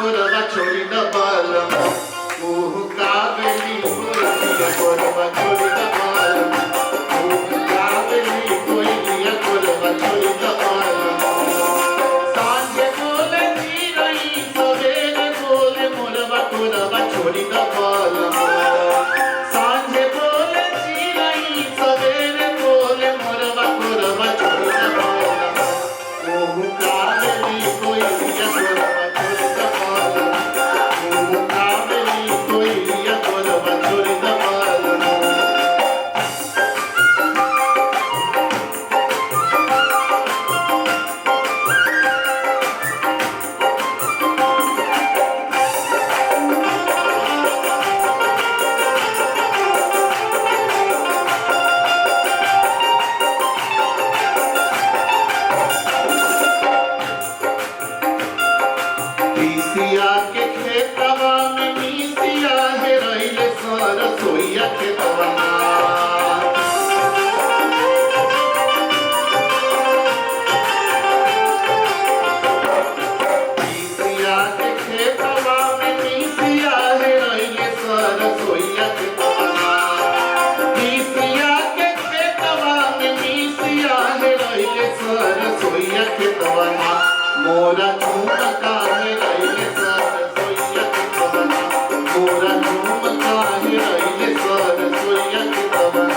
कोरबा छोड़ी द बालम मुह कावेली कोइलिया कोरबा छोड़ी द बालम मुह कावेली कोइलिया कोरबा छोड़ी द बालम सांझे बोले चिरई सवेरे बोले मोरबा कोरबा छोड़ी द बालम सांझे बोले चिरई सवेरे बोले मोरबा कोरबा छोड़ी द बालम मुह कावेली कोइलिया कोरबा छोड़ी द बालम मुह कावेली कोइलिया कोरबा छोड़ी द बालम तीसिया के खेतवा में मीसिया है रहिले सरसोईया खेतवा तीसिया के खेतवा में मीसिया है रहिले सरसोईया खेतवा तीसिया के खेतवा में मीसिया है रहिले सरसोईया खेतवा मोरा झुमका है रहिले सरसोईया खेतवा मोरा झुमका है रहिले सरसोईया खेतवा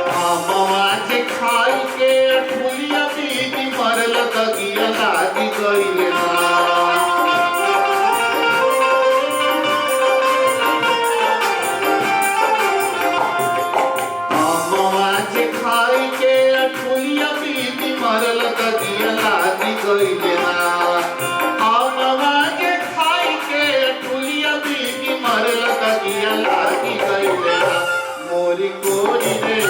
मामाजे खाई के ठुलिया बीबी मरल दगिया लागी गइले ना मामाजे खाई के ठुलिया बीबी मरल दगिया लागी गइले ना मामाजे खाई के ठुलिया बीबी मरल दगिया लागी गइले ना मोरी कोरी रे